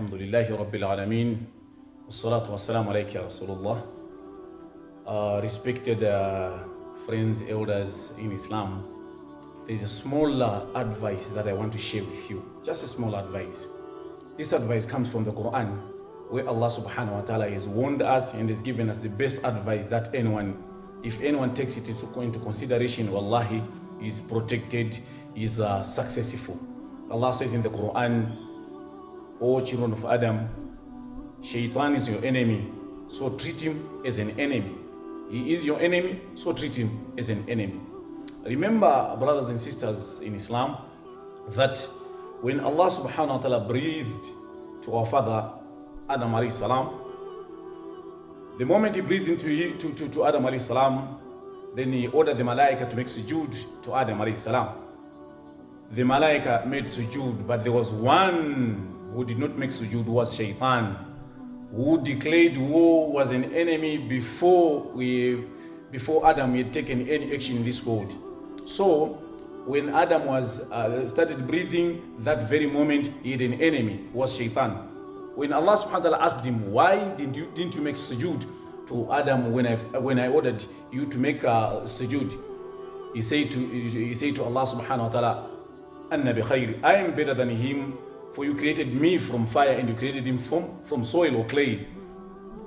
Alhamdulillahi Rabbil Alameen. Wassalatu wassalamu alayka ya Rasulullah. Respected friends, elders in Islam, there's a small advice that I want to share with you. Just a small advice. This advice comes from the Quran, where Allah subhanahu wa ta'ala has warned us and has given us the best advice that if anyone takes it into consideration, wallahi, is protected, is successful. Allah says in the Quran, O children of Adam, Shaitan is your enemy, so treat him as an enemy. He is your enemy, so treat him as an enemy. Remember, brothers and sisters in Islam, that when Allah subhanahu wa ta'ala breathed to our father Adam alayhi salam, the moment he breathed to Adam alayhi salam, then he ordered the malaika to make sujood to Adam alayhi salam. The malaika made sujood, but there was one who did not make sujood, was Shaitan, who declared war, was an enemy before Adam had taken any action in this world. So when Adam started breathing, that very moment he had an enemy, was Shaitan. When Allah subhanahu wa ta'ala asked him, why didn't you make sujood to Adam when I ordered you to make sujood? He said to Allah subhanahu wa ta'ala, Anna bi khayr, I am better than him, for you created me from fire and you created him from soil or clay.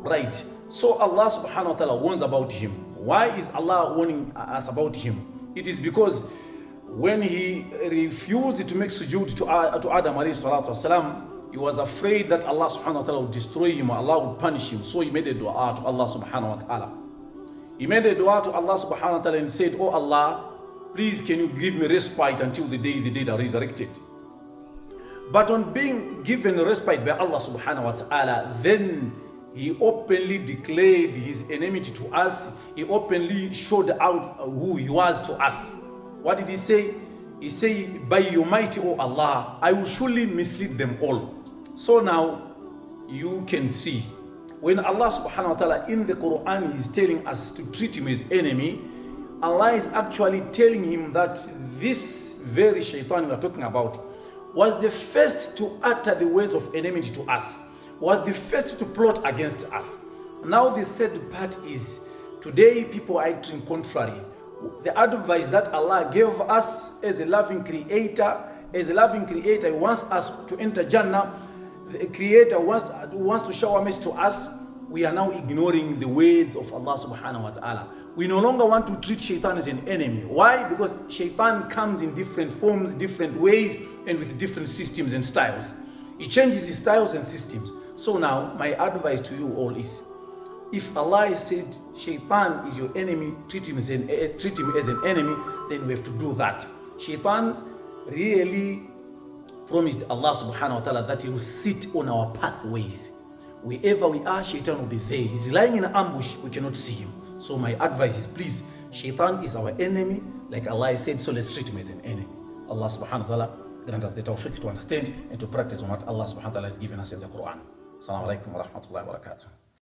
Right. So Allah subhanahu wa ta'ala warns about him. Why is Allah warning us about him? It is because when he refused to make sujood to Adam alayhi salatu wasalam, he was afraid that Allah subhanahu wa ta'ala would destroy him, or Allah would punish him. So he made a dua to Allah subhanahu wa ta'ala. He made a dua to Allah subhanahu wa ta'ala and said, Oh Allah, please can you give me respite until the day the dead are resurrected. But on being given respite by Allah subhanahu wa ta'ala, then he openly declared his enmity to us. He openly showed out who he was to us. What did he say? He said, by your mighty, O Allah, I will surely mislead them all. So now you can see, when Allah subhanahu wa ta'ala in the Quran is telling us to treat him as enemy, Allah is actually telling him that this very Shaitan we are talking about was the first to utter the words of enmity to us, was the first to plot against us. Now the sad part is, today people are acting contrary. The advice that Allah gave us as a loving creator, he wants us to enter Jannah. The creator wants to shower mercy to us. We are now ignoring the words of Allah subhanahu wa ta'ala. We no longer want to treat Shaitan as an enemy. Why? Because Shaitan comes in different forms, different ways, and with different systems and styles. He changes his styles and systems. So now, my advice to you all is, if Allah said Shaitan is your enemy, treat him as an enemy, then we have to do that. Shaitan really promised Allah subhanahu wa ta'ala that he will sit on our pathways. Wherever we are, Shaitan will be there. He's lying in an ambush, we cannot see him. So my advice is, please, Shaitan is our enemy, like Allah said, so let's treat him as an enemy. Allah subhanahu wa ta'ala grant us the tawfiq to understand and to practice on what Allah subhanahu wa ta'ala has given us in the Quran. Assalamu alaikum wa rahmatullahi wa barakatuh.